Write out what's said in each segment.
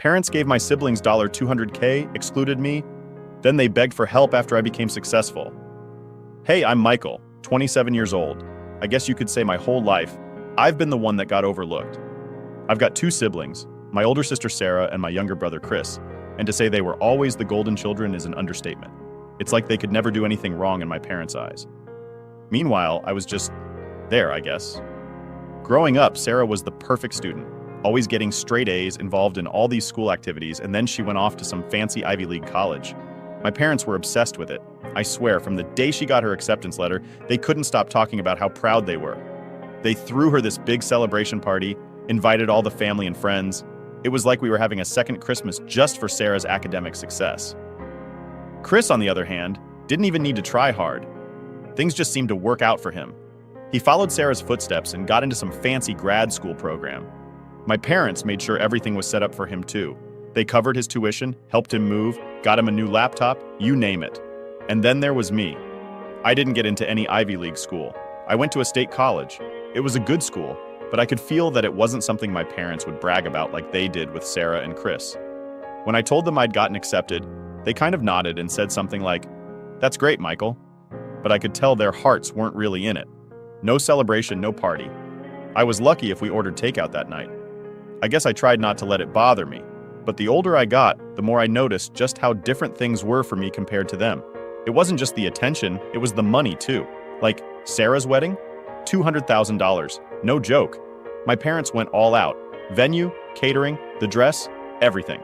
Parents gave my siblings $200K, excluded me, then they begged for help after I became successful. Hey, I'm Michael, 27 years old. I guess you could say my whole life, I've been the one that got overlooked. I've got two siblings, my older sister Sarah and my younger brother Chris, and to say they were always the golden children is an understatement. It's like they could never do anything wrong in my parents' eyes. Meanwhile, I was just there, I guess. Growing up, Sarah was the perfect student, always getting straight A's, involved in all these school activities, and then she went off to some fancy Ivy League college. My parents were obsessed with it. I swear, from the day she got her acceptance letter, they couldn't stop talking about how proud they were. They threw her this big celebration party, invited all the family and friends. It was like we were having a second Christmas just for Sarah's academic success. Chris, on the other hand, didn't even need to try hard. Things just seemed to work out for him. He followed Sarah's footsteps and got into some fancy grad school program. My parents made sure everything was set up for him too. They covered his tuition, helped him move, got him a new laptop, you name it. And then there was me. I didn't get into any Ivy League school. I went to a state college. It was a good school, but I could feel that it wasn't something my parents would brag about like they did with Sarah and Chris. When I told them I'd gotten accepted, they kind of nodded and said something like, "That's great, Michael." But I could tell their hearts weren't really in it. No celebration, no party. I was lucky if we ordered takeout that night. I guess I tried not to let it bother me, but the older I got, the more I noticed just how different things were for me compared to them. It wasn't just the attention, it was the money too. Like Sarah's wedding? $200,000. No joke. My parents went all out. Venue, catering, the dress, everything.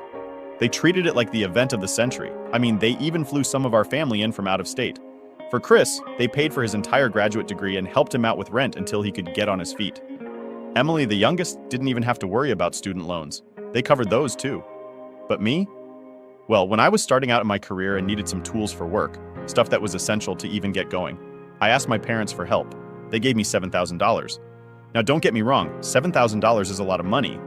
They treated it like the event of the century. I mean, they even flew some of our family in from out of state. For Chris, they paid for his entire graduate degree and helped him out with rent until he could get on his feet. Emily, the youngest, didn't even have to worry about student loans. They covered those too. But me? Well, when I was starting out in my career and needed some tools for work, stuff that was essential to even get going, I asked my parents for help. They gave me $7,000. Now don't get me wrong, $7,000 is a lot of money.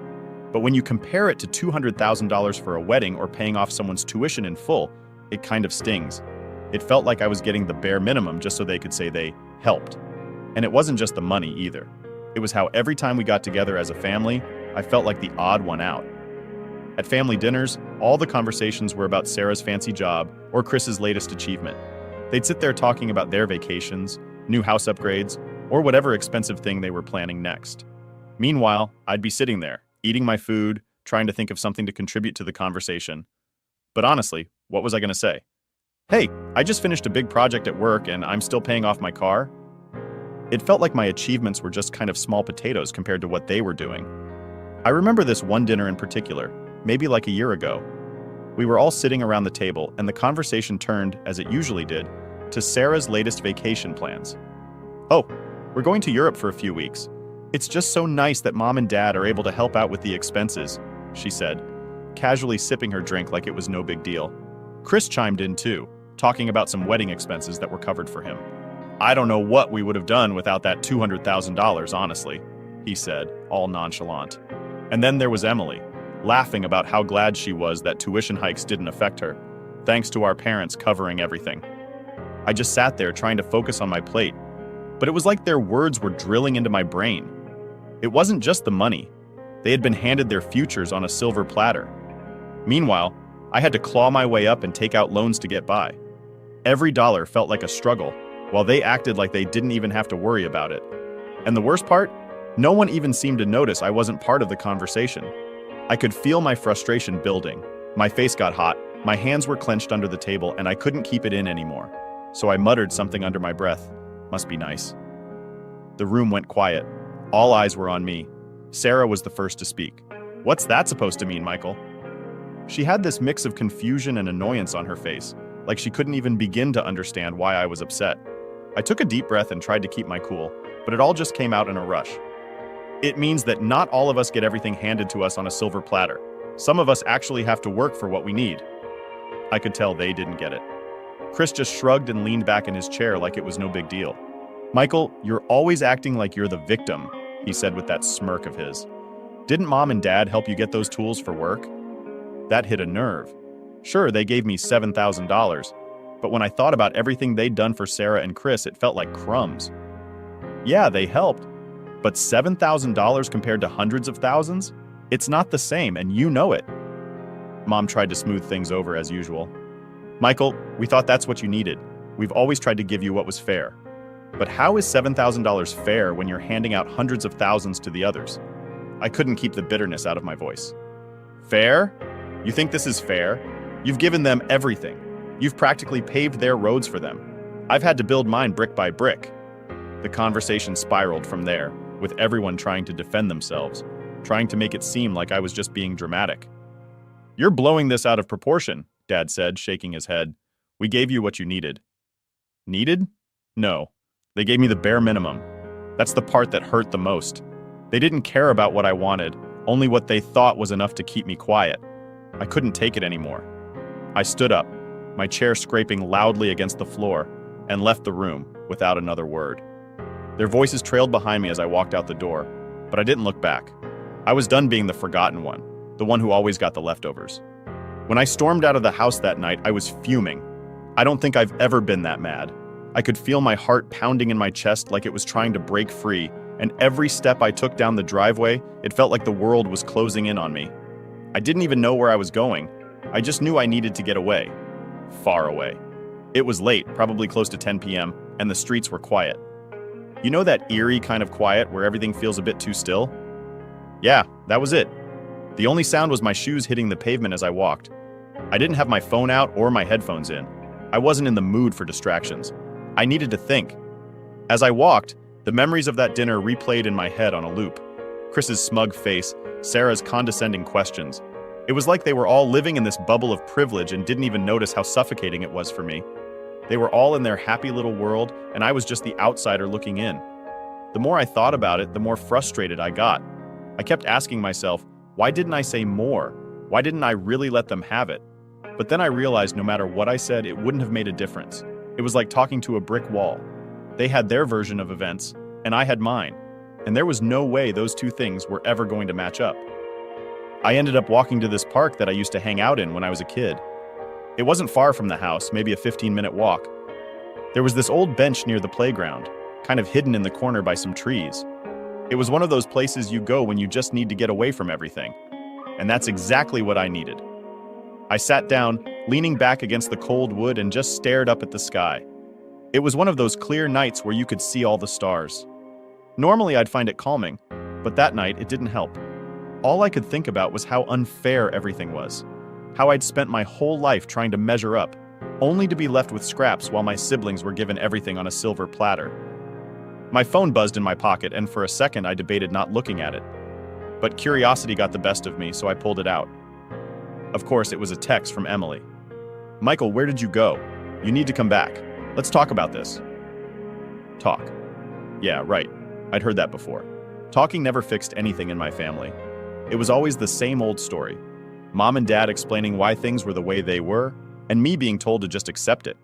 But when you compare it to $200,000 for a wedding or paying off someone's tuition in full, it kind of stings. It felt like I was getting the bare minimum just so they could say they helped. And it wasn't just the money either. It was how every time we got together as a family, I felt like the odd one out. At family dinners, all the conversations were about Sarah's fancy job or Chris's latest achievement. They'd sit there talking about their vacations, new house upgrades, or whatever expensive thing they were planning next. Meanwhile, I'd be sitting there, eating my food, trying to think of something to contribute to the conversation. But honestly, what was I going to say? Hey, I just finished a big project at work and I'm still paying off my car. It felt like my achievements were just kind of small potatoes compared to what they were doing. I remember this one dinner in particular, maybe like a year ago. We were all sitting around the table and the conversation turned, as it usually did, to Sarah's latest vacation plans. "Oh, we're going to Europe for a few weeks. It's just so nice that Mom and Dad are able to help out with the expenses," she said, casually sipping her drink like it was no big deal. Chris chimed in too, talking about some wedding expenses that were covered for him. "I don't know what we would have done without that $200,000, honestly," he said, all nonchalant. And then there was Emily, laughing about how glad she was that tuition hikes didn't affect her, thanks to our parents covering everything. I just sat there trying to focus on my plate, but it was like their words were drilling into my brain. It wasn't just the money. They had been handed their futures on a silver platter. Meanwhile, I had to claw my way up and take out loans to get by. Every dollar felt like a struggle, while they acted like they didn't even have to worry about it. And the worst part? No one even seemed to notice I wasn't part of the conversation. I could feel my frustration building. My face got hot, my hands were clenched under the table, and I couldn't keep it in anymore. So I muttered something under my breath. Must be nice. The room went quiet. All eyes were on me. Sarah was the first to speak. "What's that supposed to mean, Michael?" She had this mix of confusion and annoyance on her face, like she couldn't even begin to understand why I was upset. I took a deep breath and tried to keep my cool, but it all just came out in a rush. "It means that not all of us get everything handed to us on a silver platter. Some of us actually have to work for what we need." I could tell they didn't get it. Chris just shrugged and leaned back in his chair like it was no big deal. "Michael, you're always acting like you're the victim," he said with that smirk of his. "Didn't Mom and Dad help you get those tools for work?" That hit a nerve. Sure, they gave me $7,000, but when I thought about everything they'd done for Sarah and Chris, it felt like crumbs. Yeah, they helped, but $7,000 compared to hundreds of thousands? It's not the same, and you know it. Mom tried to smooth things over as usual. Michael, we thought that's what you needed. We've always tried to give you what was fair. But how is $7,000 fair when you're handing out hundreds of thousands to the others? I couldn't keep the bitterness out of my voice. Fair? You think this is fair? You've given them everything. You've practically paved their roads for them. I've had to build mine brick by brick. The conversation spiraled from there, with everyone trying to defend themselves, trying to make it seem like I was just being dramatic. You're blowing this out of proportion, Dad said, shaking his head. We gave you what you needed. Needed? No. They gave me the bare minimum. That's the part that hurt the most. They didn't care about what I wanted, only what they thought was enough to keep me quiet. I couldn't take it anymore. I stood up, my chair scraping loudly against the floor, and left the room without another word. Their voices trailed behind me as I walked out the door, but I didn't look back. I was done being the forgotten one, the one who always got the leftovers. When I stormed out of the house that night, I was fuming. I don't think I've ever been that mad. I could feel my heart pounding in my chest like it was trying to break free, and every step I took down the driveway, it felt like the world was closing in on me. I didn't even know where I was going. I just knew I needed to get away. Far away. It was late, probably close to 10 p.m., and the streets were quiet. You know that eerie kind of quiet where everything feels a bit too still? Yeah, that was it. The only sound was my shoes hitting the pavement as I walked. I didn't have my phone out or my headphones in. I wasn't in the mood for distractions. I needed to think. As I walked, the memories of that dinner replayed in my head on a loop. Chris's smug face, Sarah's condescending questions. It was like they were all living in this bubble of privilege and didn't even notice how suffocating it was for me. They were all in their happy little world, and I was just the outsider looking in. The more I thought about it, the more frustrated I got. I kept asking myself, why didn't I say more? Why didn't I really let them have it? But then I realized no matter what I said, it wouldn't have made a difference. It was like talking to a brick wall. They had their version of events, and I had mine. And there was no way those two things were ever going to match up. I ended up walking to this park that I used to hang out in when I was a kid. It wasn't far from the house, maybe a 15-minute walk. There was this old bench near the playground, kind of hidden in the corner by some trees. It was one of those places you go when you just need to get away from everything. And that's exactly what I needed. I sat down, leaning back against the cold wood and just stared up at the sky. It was one of those clear nights where you could see all the stars. Normally I'd find it calming, but that night it didn't help. All I could think about was how unfair everything was. How I'd spent my whole life trying to measure up, only to be left with scraps while my siblings were given everything on a silver platter. My phone buzzed in my pocket, and for a second I debated not looking at it. But curiosity got the best of me, so I pulled it out. Of course, it was a text from Emily. Michael, where did you go? You need to come back. Let's talk about this. Talk. Yeah, right. I'd heard that before. Talking never fixed anything in my family. It was always the same old story. Mom and Dad explaining why things were the way they were, and me being told to just accept it.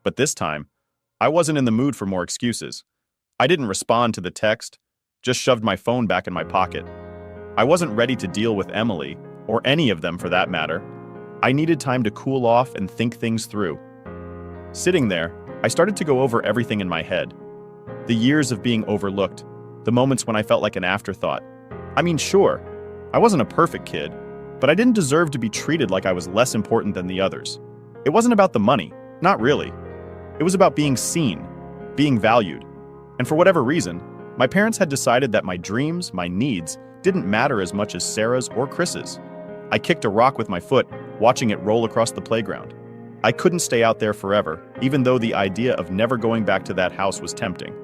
But this time, I wasn't in the mood for more excuses. I didn't respond to the text, just shoved my phone back in my pocket. I wasn't ready to deal with Emily, or any of them for that matter. I needed time to cool off and think things through. Sitting there, I started to go over everything in my head. The years of being overlooked, the moments when I felt like an afterthought. I mean, sure, I wasn't a perfect kid, but I didn't deserve to be treated like I was less important than the others. It wasn't about the money, not really. It was about being seen, being valued. And for whatever reason, my parents had decided that my dreams, my needs, didn't matter as much as Sarah's or Chris's. I kicked a rock with my foot, watching it roll across the playground. I couldn't stay out there forever, even though the idea of never going back to that house was tempting.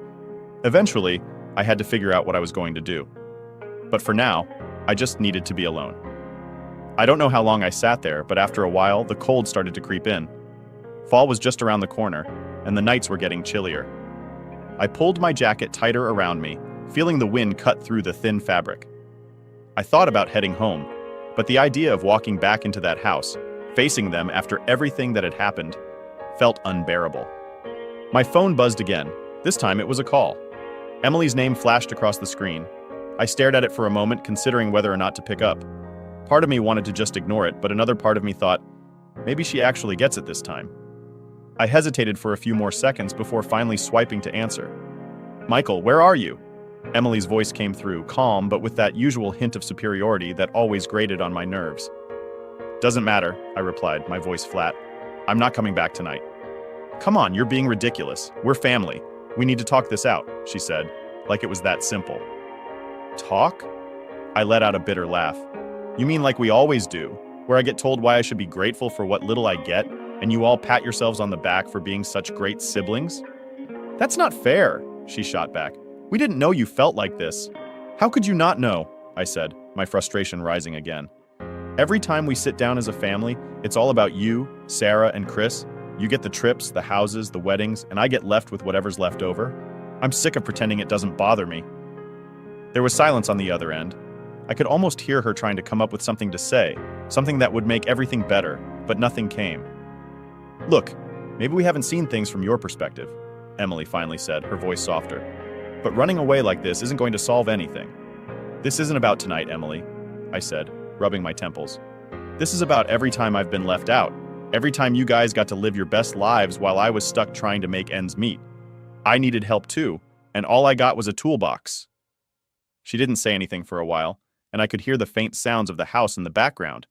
Eventually, I had to figure out what I was going to do. But for now, I just needed to be alone. I don't know how long I sat there, but after a while, the cold started to creep in. Fall was just around the corner, and the nights were getting chillier. I pulled my jacket tighter around me, feeling the wind cut through the thin fabric. I thought about heading home, but the idea of walking back into that house, facing them after everything that had happened, felt unbearable. My phone buzzed again. This time it was a call. Emily's name flashed across the screen. I stared at it for a moment, considering whether or not to pick up. Part of me wanted to just ignore it, but another part of me thought, maybe she actually gets it this time. I hesitated for a few more seconds before finally swiping to answer. Michael, where are you? Emily's voice came through, calm but with that usual hint of superiority that always grated on my nerves. Doesn't matter, I replied, my voice flat. I'm not coming back tonight. Come on, you're being ridiculous. We're family. We need to talk this out, she said, like it was that simple. Talk? I let out a bitter laugh. You mean like we always do, where I get told why I should be grateful for what little I get, and you all pat yourselves on the back for being such great siblings? That's not fair, she shot back. We didn't know you felt like this. How could you not know? I said, my frustration rising again. Every time we sit down as a family, it's all about you, Sarah, and Chris. You get the trips, the houses, the weddings, and I get left with whatever's left over. I'm sick of pretending it doesn't bother me. There was silence on the other end. I could almost hear her trying to come up with something to say, something that would make everything better, but nothing came. Look, maybe we haven't seen things from your perspective, Emily finally said, her voice softer. But running away like this isn't going to solve anything. This isn't about tonight, Emily, I said, rubbing my temples. This is about every time I've been left out, every time you guys got to live your best lives while I was stuck trying to make ends meet. I needed help too, and all I got was a toolbox. She didn't say anything for a while, and I could hear the faint sounds of the house in the background.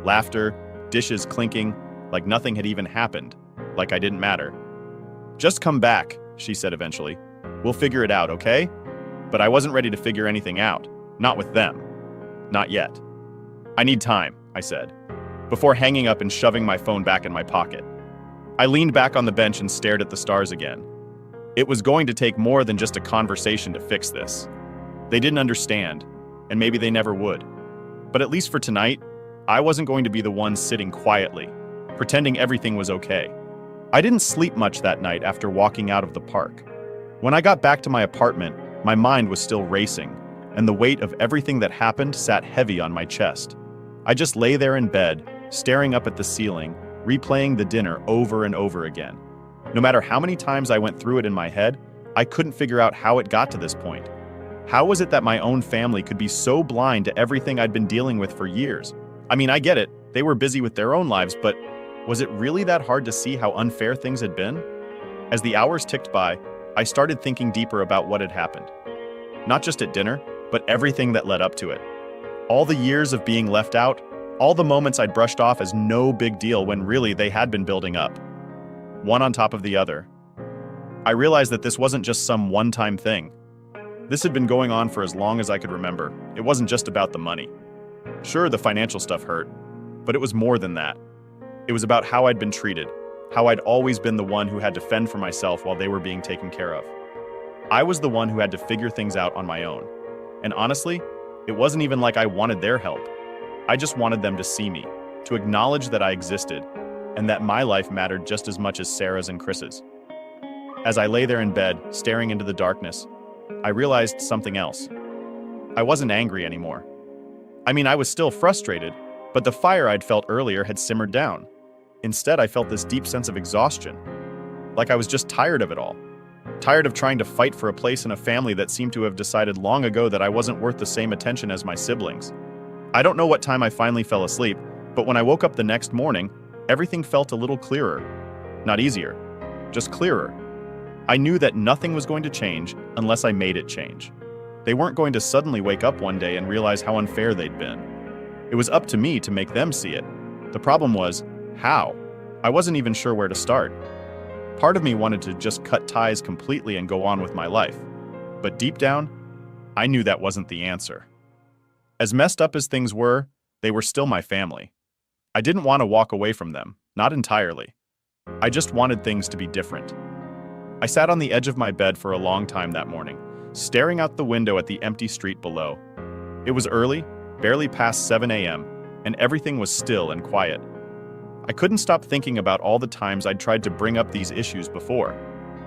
Laughter, dishes clinking, like nothing had even happened, like I didn't matter. Just come back, she said eventually. We'll figure it out, okay? But I wasn't ready to figure anything out. Not with them. Not yet. I need time, I said, before hanging up and shoving my phone back in my pocket. I leaned back on the bench and stared at the stars again. It was going to take more than just a conversation to fix this. They didn't understand, and maybe they never would. But at least for tonight, I wasn't going to be the one sitting quietly, pretending everything was okay. I didn't sleep much that night after walking out of the park. When I got back to my apartment, my mind was still racing, and the weight of everything that happened sat heavy on my chest. I just lay there in bed, staring up at the ceiling, replaying the dinner over and over again. No matter how many times I went through it in my head, I couldn't figure out how it got to this point. How was it that my own family could be so blind to everything I'd been dealing with for years? I mean, I get it, they were busy with their own lives, but was it really that hard to see how unfair things had been? As the hours ticked by, I started thinking deeper about what had happened. Not just at dinner, but everything that led up to it. All the years of being left out, all the moments I'd brushed off as no big deal when really they had been building up. One on top of the other. I realized that this wasn't just some one-time thing. This had been going on for as long as I could remember. It wasn't just about the money. Sure, the financial stuff hurt, but it was more than that. It was about how I'd been treated, how I'd always been the one who had to fend for myself while they were being taken care of. I was the one who had to figure things out on my own. And honestly, it wasn't even like I wanted their help. I just wanted them to see me, to acknowledge that I existed, and that my life mattered just as much as Sarah's and Chris's. As I lay there in bed, staring into the darkness, I realized something else. I wasn't angry anymore. I mean, I was still frustrated, but the fire I'd felt earlier had simmered down. Instead, I felt this deep sense of exhaustion, like I was just tired of it all. Tired of trying to fight for a place in a family that seemed to have decided long ago that I wasn't worth the same attention as my siblings. I don't know what time I finally fell asleep, but when I woke up the next morning, everything felt a little clearer. Not easier, just clearer. I knew that nothing was going to change unless I made it change. They weren't going to suddenly wake up one day and realize how unfair they'd been. It was up to me to make them see it. The problem was, how? I wasn't even sure where to start. Part of me wanted to just cut ties completely and go on with my life. But deep down, I knew that wasn't the answer. As messed up as things were, they were still my family. I didn't want to walk away from them, not entirely. I just wanted things to be different. I sat on the edge of my bed for a long time that morning, staring out the window at the empty street below. It was early, barely past 7 a.m., and everything was still and quiet. I couldn't stop thinking about all the times I'd tried to bring up these issues before,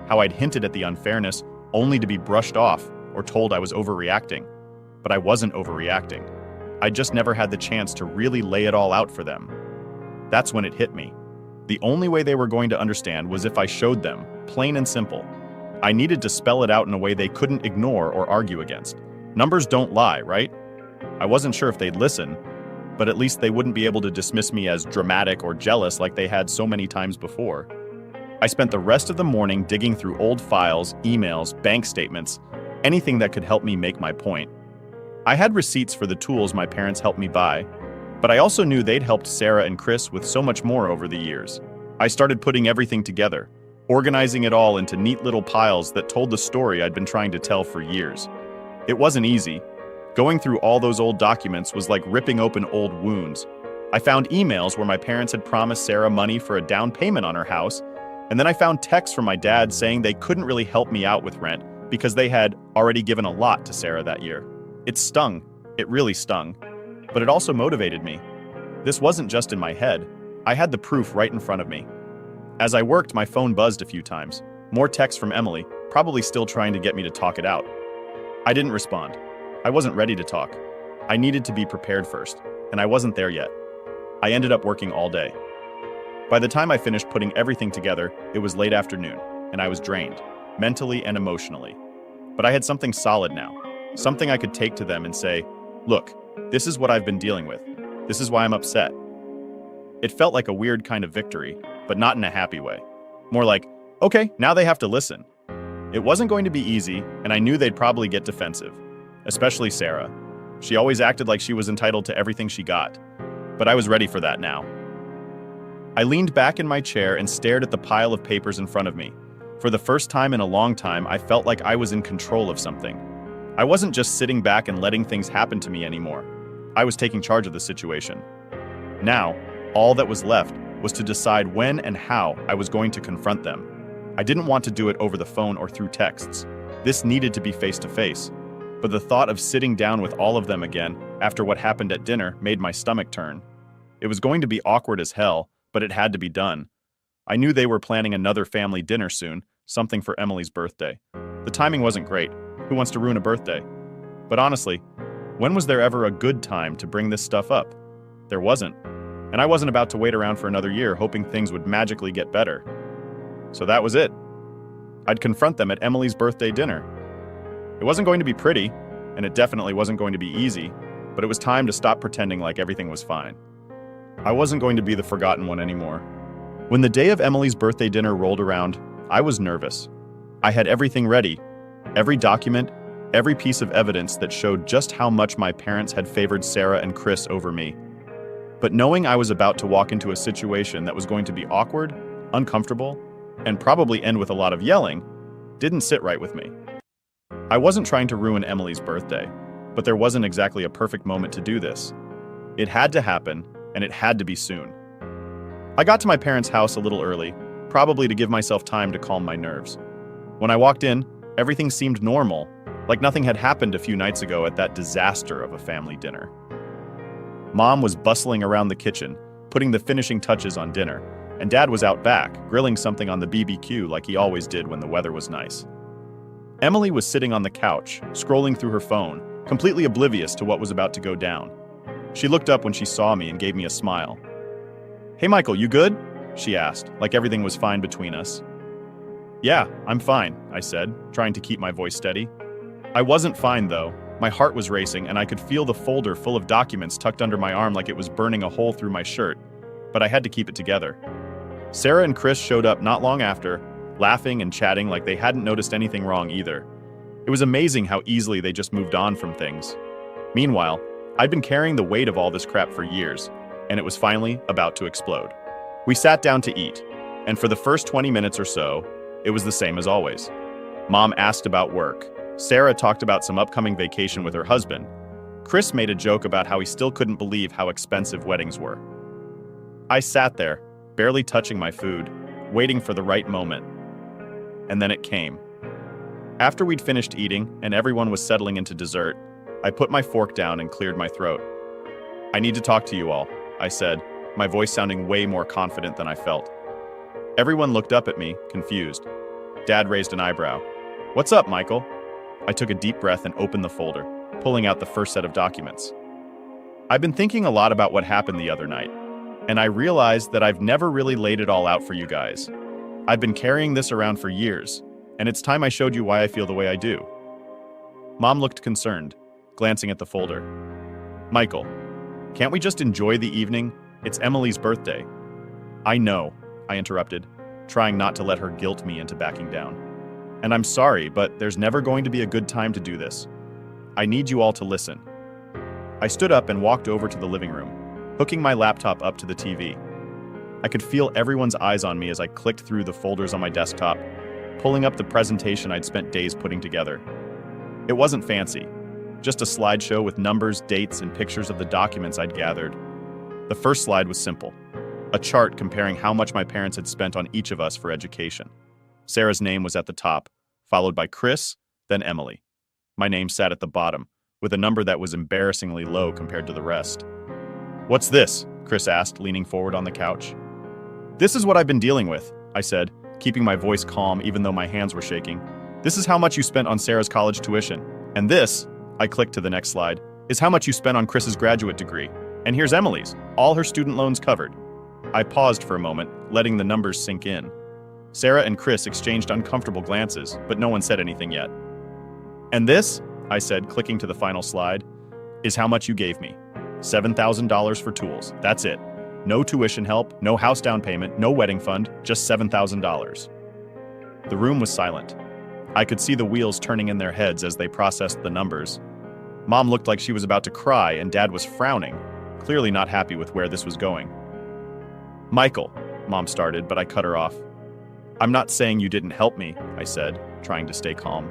how I'd hinted at the unfairness only to be brushed off or told I was overreacting. But I wasn't overreacting. I just never had the chance to really lay it all out for them. That's when it hit me. The only way they were going to understand was if I showed them, plain and simple. I needed to spell it out in a way they couldn't ignore or argue against. Numbers don't lie, right? I wasn't sure if they'd listen, but at least they wouldn't be able to dismiss me as dramatic or jealous like they had so many times before. I spent the rest of the morning digging through old files, emails, bank statements, anything that could help me make my point. I had receipts for the tools my parents helped me buy, But I also knew they'd helped Sarah and Chris with so much more over the years. I started putting everything together, organizing it all into neat little piles that told the story I'd been trying to tell for years. It wasn't easy. Going through all those old documents was like ripping open old wounds. I found emails where my parents had promised Sarah money for a down payment on her house, and then I found texts from my dad saying they couldn't really help me out with rent because they had already given a lot to Sarah that year. It stung. It really stung. But it also motivated me. This wasn't just in my head. I had the proof right in front of me. As I worked, my phone buzzed a few times. More texts from Emily, probably still trying to get me to talk it out. I didn't respond. I wasn't ready to talk. I needed to be prepared first, and I wasn't there yet. I ended up working all day. By the time I finished putting everything together, it was late afternoon, and I was drained, mentally and emotionally. But I had something solid now, something I could take to them and say, "Look, this is what I've been dealing with. This is why I'm upset." It felt like a weird kind of victory, but not in a happy way. More like, okay, now they have to listen. It wasn't going to be easy, and I knew they'd probably get defensive, especially Sarah. She always acted like she was entitled to everything she got, but I was ready for that now. I leaned back in my chair and stared at the pile of papers in front of me. For the first time in a long time, I felt like I was in control of something. I wasn't just sitting back and letting things happen to me anymore. I was taking charge of the situation. Now, all that was left was to decide when and how I was going to confront them. I didn't want to do it over the phone or through texts. This needed to be face-to-face. But the thought of sitting down with all of them again after what happened at dinner made my stomach turn. It was going to be awkward as hell, but it had to be done. I knew they were planning another family dinner soon, something for Emily's birthday. The timing wasn't great. Who wants to ruin a birthday? But honestly, when was there ever a good time to bring this stuff up? There wasn't. And I wasn't about to wait around for another year hoping things would magically get better. So that was it. I'd confront them at Emily's birthday dinner. It wasn't going to be pretty, and it definitely wasn't going to be easy, but it was time to stop pretending like everything was fine. I wasn't going to be the forgotten one anymore. When the day of Emily's birthday dinner rolled around, I was nervous. I had everything ready, every document, every piece of evidence that showed just how much my parents had favored Sarah and Chris over me. But knowing I was about to walk into a situation that was going to be awkward, uncomfortable, and probably end with a lot of yelling, didn't sit right with me. I wasn't trying to ruin Emily's birthday, but there wasn't exactly a perfect moment to do this. It had to happen, and it had to be soon. I got to my parents' house a little early, probably to give myself time to calm my nerves. When I walked in, everything seemed normal, like nothing had happened a few nights ago at that disaster of a family dinner. Mom was bustling around the kitchen, putting the finishing touches on dinner, and Dad was out back, grilling something on the BBQ like he always did when the weather was nice. Emily was sitting on the couch, scrolling through her phone, completely oblivious to what was about to go down. She looked up when she saw me and gave me a smile. "Hey Michael, you good?" she asked, like everything was fine between us. "Yeah, I'm fine," I said, trying to keep my voice steady. I wasn't fine though. My heart was racing and I could feel the folder full of documents tucked under my arm like it was burning a hole through my shirt, but I had to keep it together. Sarah and Chris showed up not long after, laughing and chatting like they hadn't noticed anything wrong either. It was amazing how easily they just moved on from things. Meanwhile, I'd been carrying the weight of all this crap for years, and it was finally about to explode. We sat down to eat, and for the first 20 minutes or so, it was the same as always. Mom asked about work. Sarah talked about some upcoming vacation with her husband. Chris made a joke about how he still couldn't believe how expensive weddings were. I sat there, barely touching my food, waiting for the right moment. And then it came. After we'd finished eating and everyone was settling into dessert, I put my fork down and cleared my throat. "I need to talk to you all," I said, my voice sounding way more confident than I felt. Everyone looked up at me, confused. Dad raised an eyebrow. "What's up, Michael?" I took a deep breath and opened the folder, pulling out the first set of documents. I've been thinking a lot about what happened the other night, and I realized that I've never really laid it all out for you guys. I've been carrying this around for years, and it's time I showed you why I feel the way I do. Mom looked concerned, glancing at the folder. "Michael, can't we just enjoy the evening? It's Emily's birthday." "I know," I interrupted, trying not to let her guilt me into backing down. "And I'm sorry, but there's never going to be a good time to do this. I need you all to listen." I stood up and walked over to the living room, hooking my laptop up to the TV. I could feel everyone's eyes on me as I clicked through the folders on my desktop, pulling up the presentation I'd spent days putting together. It wasn't fancy, just a slideshow with numbers, dates, and pictures of the documents I'd gathered. The first slide was simple, a chart comparing how much my parents had spent on each of us for education. Sarah's name was at the top, followed by Chris, then Emily. My name sat at the bottom, with a number that was embarrassingly low compared to the rest. "What's this?" Chris asked, leaning forward on the couch. "This is what I've been dealing with," I said, keeping my voice calm even though my hands were shaking. "This is how much you spent on Sarah's college tuition. And this," I clicked to the next slide, "is how much you spent on Chris's graduate degree. And here's Emily's, all her student loans covered." I paused for a moment, letting the numbers sink in. Sarah and Chris exchanged uncomfortable glances, but no one said anything yet. "And this," I said, clicking to the final slide, "is how much you gave me. $7,000 for tools, that's it. No tuition help, no house down payment, no wedding fund, just $7,000. The room was silent. I could see the wheels turning in their heads as they processed the numbers. Mom looked like she was about to cry, and Dad was frowning, clearly not happy with where this was going. "Michael," Mom started, but I cut her off. "I'm not saying you didn't help me," I said, trying to stay calm.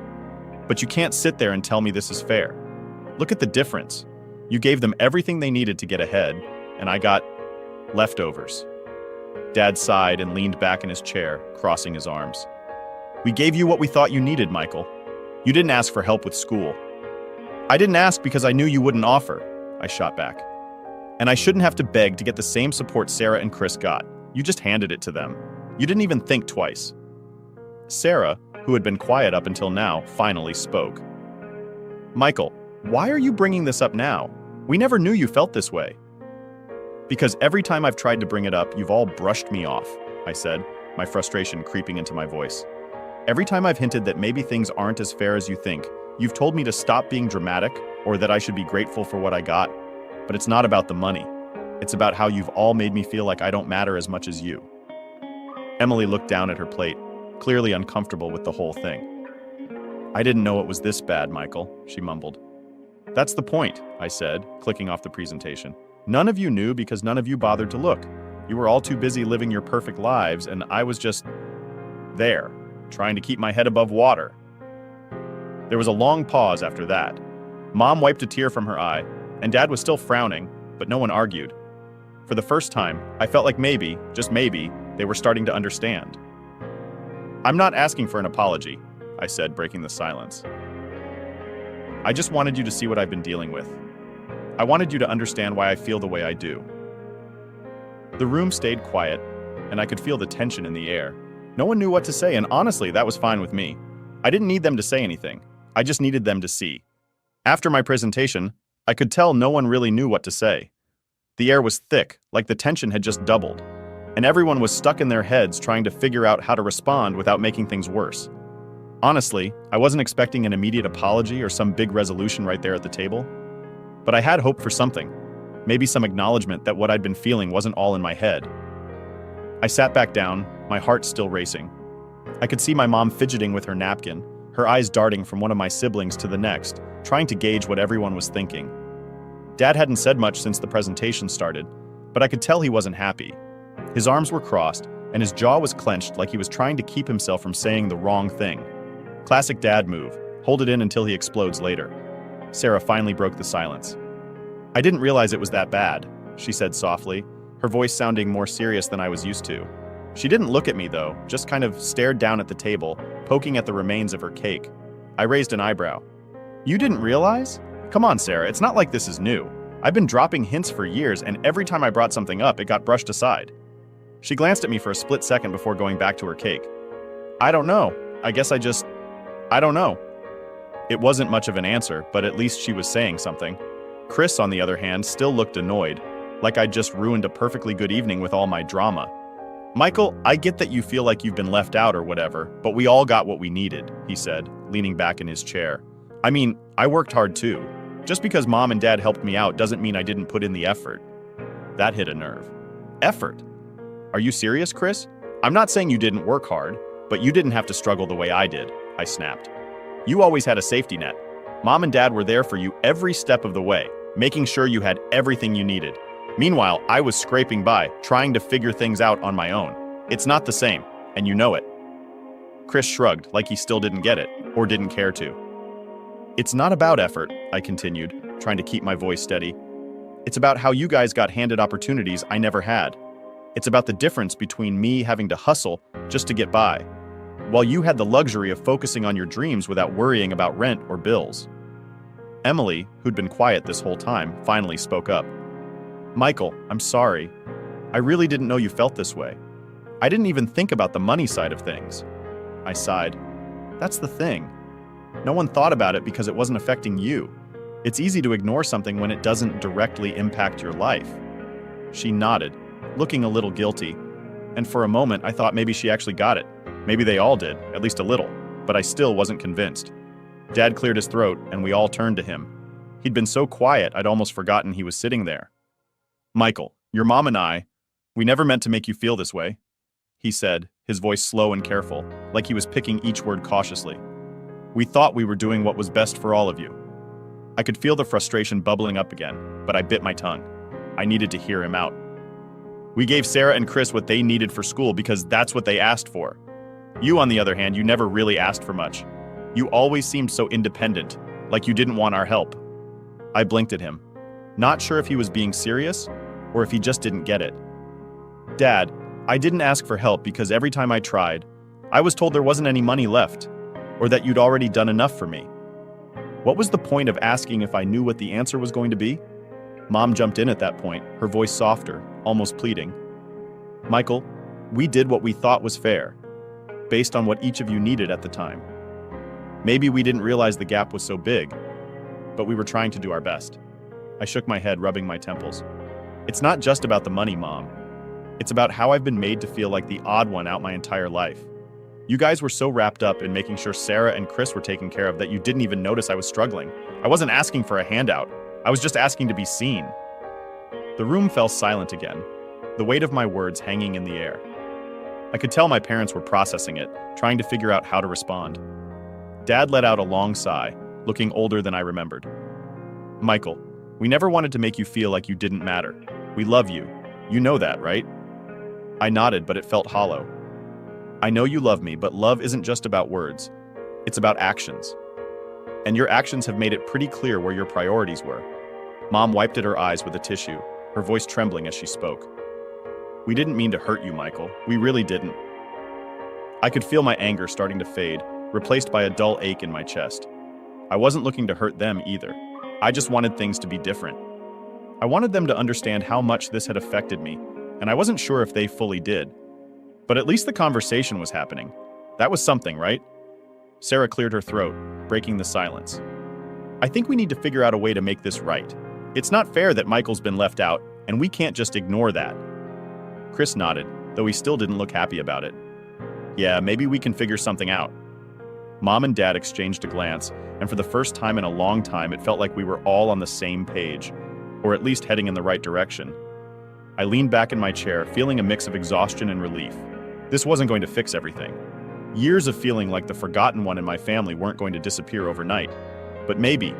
"But you can't sit there and tell me this is fair. Look at the difference. You gave them everything they needed to get ahead, and I got leftovers." Dad sighed and leaned back in his chair, crossing his arms. "We gave you what we thought you needed, Michael. You didn't ask for help with school." "I didn't ask because I knew you wouldn't offer," I shot back. "And I shouldn't have to beg to get the same support Sarah and Chris got. You just handed it to them. You didn't even think twice." Sarah, who had been quiet up until now, finally spoke. "Michael, why are you bringing this up now? We never knew you felt this way." "Because every time I've tried to bring it up, you've all brushed me off," I said, my frustration creeping into my voice. "Every time I've hinted that maybe things aren't as fair as you think, you've told me to stop being dramatic or that I should be grateful for what I got. But it's not about the money. It's about how you've all made me feel like I don't matter as much as you." Emily looked down at her plate, clearly uncomfortable with the whole thing. "I didn't know it was this bad, Michael," she mumbled. "That's the point," I said, clicking off the presentation. "None of you knew because none of you bothered to look. You were all too busy living your perfect lives, and I was just there, trying to keep my head above water." There was a long pause after that. Mom wiped a tear from her eye, and Dad was still frowning, but no one argued. For the first time, I felt like maybe, just maybe, they were starting to understand. "I'm not asking for an apology," I said, breaking the silence. "I just wanted you to see what I've been dealing with. I wanted you to understand why I feel the way I do." The room stayed quiet, and I could feel the tension in the air. No one knew what to say, and honestly, that was fine with me. I didn't need them to say anything. I just needed them to see. After my presentation, I could tell no one really knew what to say. The air was thick, like the tension had just doubled, and everyone was stuck in their heads trying to figure out how to respond without making things worse. Honestly, I wasn't expecting an immediate apology or some big resolution right there at the table, but I had hope for something, maybe some acknowledgement that what I'd been feeling wasn't all in my head. I sat back down, my heart still racing. I could see my mom fidgeting with her napkin, her eyes darting from one of my siblings to the next, trying to gauge what everyone was thinking. Dad hadn't said much since the presentation started, but I could tell he wasn't happy. His arms were crossed, and his jaw was clenched like he was trying to keep himself from saying the wrong thing. Classic dad move, hold it in until he explodes later. Sarah finally broke the silence. "I didn't realize it was that bad," she said softly, her voice sounding more serious than I was used to. She didn't look at me though, just kind of stared down at the table, poking at the remains of her cake. I raised an eyebrow. "You didn't realize? Come on, Sarah, it's not like this is new. I've been dropping hints for years, and every time I brought something up, it got brushed aside." She glanced at me for a split second before going back to her cake. "I don't know. I guess I don't know." It wasn't much of an answer, but at least she was saying something. Chris, on the other hand, still looked annoyed, like I'd just ruined a perfectly good evening with all my drama. "Michael, I get that you feel like you've been left out or whatever, but we all got what we needed," he said, leaning back in his chair. "I mean, I worked hard too. Just because Mom and Dad helped me out doesn't mean I didn't put in the effort." That hit a nerve. Effort? Are you serious, Chris? "I'm not saying you didn't work hard, but you didn't have to struggle the way I did," I snapped. "You always had a safety net. Mom and Dad were there for you every step of the way, making sure you had everything you needed. Meanwhile, I was scraping by, trying to figure things out on my own. It's not the same, and you know it. Chris shrugged, like he still didn't get it, or didn't care to. It's not about effort, I continued, trying to keep my voice steady. It's about how you guys got handed opportunities I never had. It's about the difference between me having to hustle just to get by, while you had the luxury of focusing on your dreams without worrying about rent or bills. Emily, who'd been quiet this whole time, finally spoke up. Michael, I'm sorry. I really didn't know you felt this way. I didn't even think about the money side of things. I sighed. That's the thing. No one thought about it because it wasn't affecting you. It's easy to ignore something when it doesn't directly impact your life. She nodded, looking a little guilty, and for a moment I thought maybe she actually got it. Maybe they all did, at least a little, but I still wasn't convinced. Dad cleared his throat, and we all turned to him. He'd been so quiet I'd almost forgotten he was sitting there. Michael, your mom and I, we never meant to make you feel this way, he said, his voice slow and careful, like he was picking each word cautiously. We thought we were doing what was best for all of you. I could feel the frustration bubbling up again, but I bit my tongue. I needed to hear him out. We gave Sarah and Chris what they needed for school because that's what they asked for. You, on the other hand, you never really asked for much. You always seemed so independent, like you didn't want our help. I blinked at him, not sure if he was being serious or if he just didn't get it. Dad, I didn't ask for help because every time I tried, I was told there wasn't any money left, or that you'd already done enough for me. What was the point of asking if I knew what the answer was going to be? Mom jumped in at that point, her voice softer, almost pleading. Michael, we did what we thought was fair, based on what each of you needed at the time. Maybe we didn't realize the gap was so big, but we were trying to do our best. I shook my head, rubbing my temples. It's not just about the money, Mom. It's about how I've been made to feel like the odd one out my entire life. You guys were so wrapped up in making sure Sarah and Chris were taken care of that you didn't even notice I was struggling. I wasn't asking for a handout. I was just asking to be seen. The room fell silent again, the weight of my words hanging in the air. I could tell my parents were processing it, trying to figure out how to respond. Dad let out a long sigh, looking older than I remembered. Michael, we never wanted to make you feel like you didn't matter. We love you. You know that, right? I nodded, but it felt hollow. I know you love me, but love isn't just about words. It's about actions. And your actions have made it pretty clear where your priorities were. Mom wiped at her eyes with a tissue, her voice trembling as she spoke. We didn't mean to hurt you, Michael. We really didn't. I could feel my anger starting to fade, replaced by a dull ache in my chest. I wasn't looking to hurt them either. I just wanted things to be different. I wanted them to understand how much this had affected me, and I wasn't sure if they fully did. But at least the conversation was happening. That was something, right? Sarah cleared her throat, breaking the silence. I think we need to figure out a way to make this right. It's not fair that Michael's been left out, and we can't just ignore that. Chris nodded, though he still didn't look happy about it. Yeah, maybe we can figure something out. Mom and Dad exchanged a glance, and for the first time in a long time, it felt like we were all on the same page, or at least heading in the right direction. I leaned back in my chair, feeling a mix of exhaustion and relief. This wasn't going to fix everything. Years of feeling like the forgotten one in my family weren't going to disappear overnight. But maybe,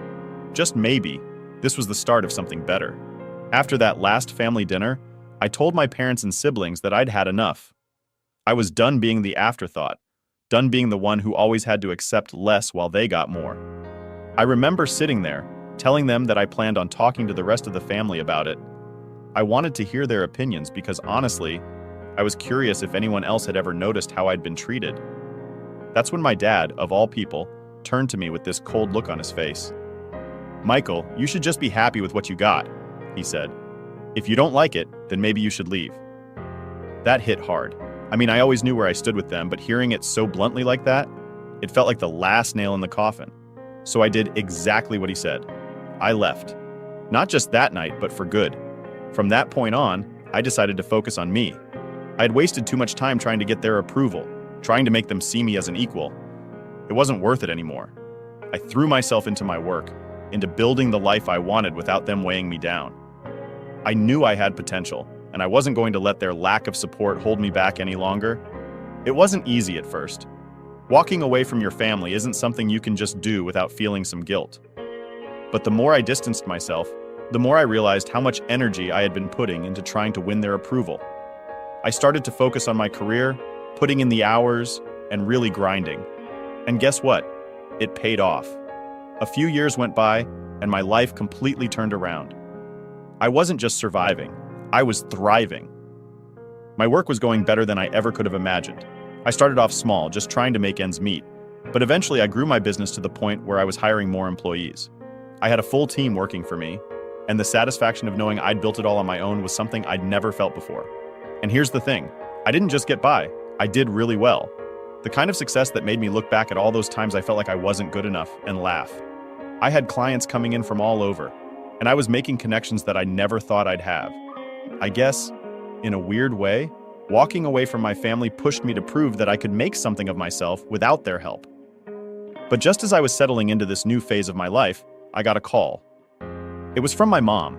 just maybe, this was the start of something better. After that last family dinner, I told my parents and siblings that I'd had enough. I was done being the afterthought, done being the one who always had to accept less while they got more. I remember sitting there, telling them that I planned on talking to the rest of the family about it. I wanted to hear their opinions because honestly, I was curious if anyone else had ever noticed how I'd been treated. That's when my dad, of all people, turned to me with this cold look on his face. Michael, you should just be happy with what you got, he said. If you don't like it, then maybe you should leave. That hit hard. I mean, I always knew where I stood with them, but hearing it so bluntly like that, it felt like the last nail in the coffin. So I did exactly what he said. I left. Not just that night, but for good. From that point on, I decided to focus on me. I had wasted too much time trying to get their approval, trying to make them see me as an equal. It wasn't worth it anymore. I threw myself into my work, into building the life I wanted without them weighing me down. I knew I had potential, and I wasn't going to let their lack of support hold me back any longer. It wasn't easy at first. Walking away from your family isn't something you can just do without feeling some guilt. But the more I distanced myself, the more I realized how much energy I had been putting into trying to win their approval. I started to focus on my career, putting in the hours, and really grinding. And guess what? It paid off. A few years went by, and my life completely turned around. I wasn't just surviving, I was thriving. My work was going better than I ever could have imagined. I started off small, just trying to make ends meet, but eventually I grew my business to the point where I was hiring more employees. I had a full team working for me, and the satisfaction of knowing I'd built it all on my own was something I'd never felt before. And here's the thing, I didn't just get by, I did really well. The kind of success that made me look back at all those times I felt like I wasn't good enough and laugh. I had clients coming in from all over, and I was making connections that I never thought I'd have. I guess, in a weird way, walking away from my family pushed me to prove that I could make something of myself without their help. But just as I was settling into this new phase of my life, I got a call. It was from my mom,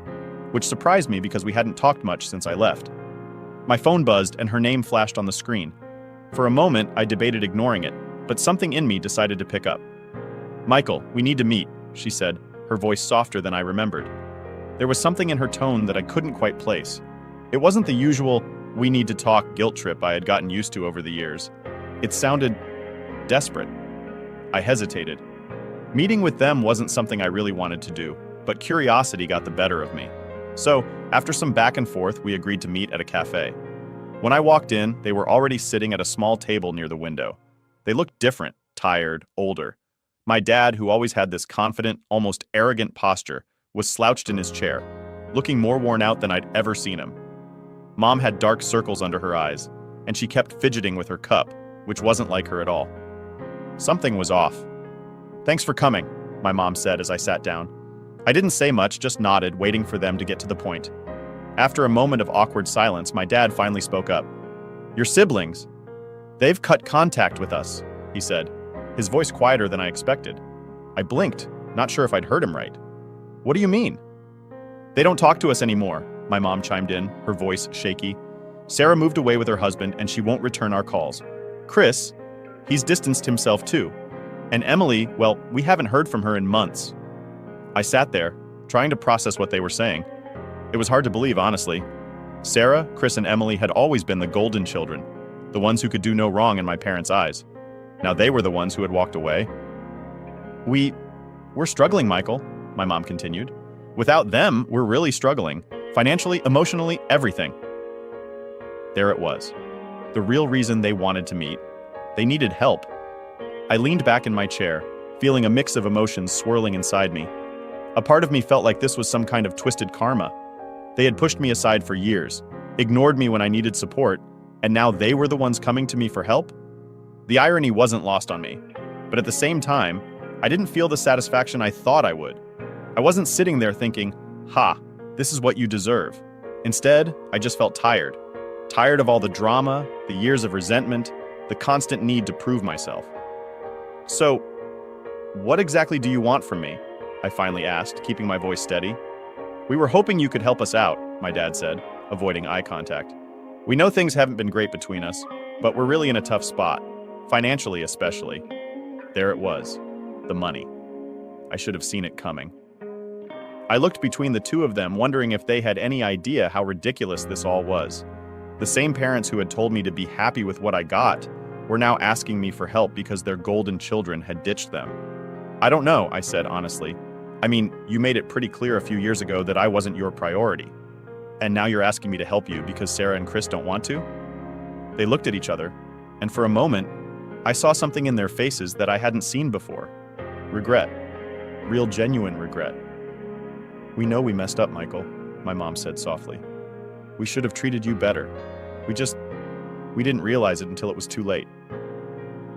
which surprised me because we hadn't talked much since I left. My phone buzzed and her name flashed on the screen. For a moment, I debated ignoring it, but something in me decided to pick up. "Michael, we need to meet," she said, her voice softer than I remembered. There was something in her tone that I couldn't quite place. It wasn't the usual, "we need to talk" guilt trip I had gotten used to over the years. It sounded desperate. I hesitated. Meeting with them wasn't something I really wanted to do, but curiosity got the better of me. So, after some back and forth, we agreed to meet at a cafe. When I walked in, they were already sitting at a small table near the window. They looked different, tired, older. My dad, who always had this confident, almost arrogant posture, was slouched in his chair, looking more worn out than I'd ever seen him. Mom had dark circles under her eyes, and she kept fidgeting with her cup, which wasn't like her at all. Something was off. "Thanks for coming," my mom said as I sat down. I didn't say much, just nodded, waiting for them to get to the point. After a moment of awkward silence, my dad finally spoke up. "Your siblings? They've cut contact with us," he said, his voice quieter than I expected. I blinked, not sure if I'd heard him right. "What do you mean?" "They don't talk to us anymore," my mom chimed in, her voice shaky. "Sarah moved away with her husband and she won't return our calls. Chris, he's distanced himself too. And Emily, well, we haven't heard from her in months." I sat there, trying to process what they were saying. It was hard to believe, honestly. Sarah, Chris, and Emily had always been the golden children, the ones who could do no wrong in my parents' eyes. Now they were the ones who had walked away. We're struggling, Michael," my mom continued. "Without them, we're really struggling. Financially, emotionally, everything." There it was. The real reason they wanted to meet. They needed help. I leaned back in my chair, feeling a mix of emotions swirling inside me. A part of me felt like this was some kind of twisted karma. They had pushed me aside for years, ignored me when I needed support, and now they were the ones coming to me for help? The irony wasn't lost on me, but at the same time, I didn't feel the satisfaction I thought I would. I wasn't sitting there thinking, "Ha, this is what you deserve." Instead, I just felt tired. Tired of all the drama, the years of resentment, the constant need to prove myself. "So, what exactly do you want from me?" I finally asked, keeping my voice steady. "We were hoping you could help us out," my dad said, avoiding eye contact. "We know things haven't been great between us, but we're really in a tough spot, financially especially." There it was, the money. I should have seen it coming. I looked between the two of them, wondering if they had any idea how ridiculous this all was. The same parents who had told me to be happy with what I got were now asking me for help because their golden children had ditched them. "I don't know," I said honestly. "I mean, you made it pretty clear a few years ago that I wasn't your priority. And now you're asking me to help you because Sarah and Chris don't want to?" They looked at each other, and for a moment, I saw something in their faces that I hadn't seen before. Regret. Real genuine regret. "We know we messed up, Michael," my mom said softly. "We should have treated you better. We didn't realize it until it was too late."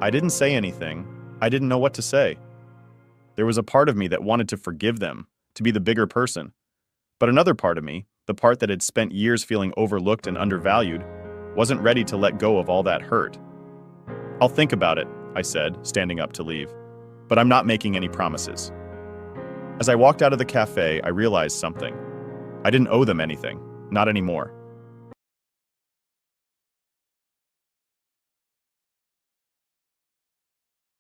I didn't say anything. I didn't know what to say. There was a part of me that wanted to forgive them, to be the bigger person. But another part of me, the part that had spent years feeling overlooked and undervalued, wasn't ready to let go of all that hurt. "I'll think about it," I said, standing up to leave. "But I'm not making any promises." As I walked out of the cafe, I realized something. I didn't owe them anything, not anymore.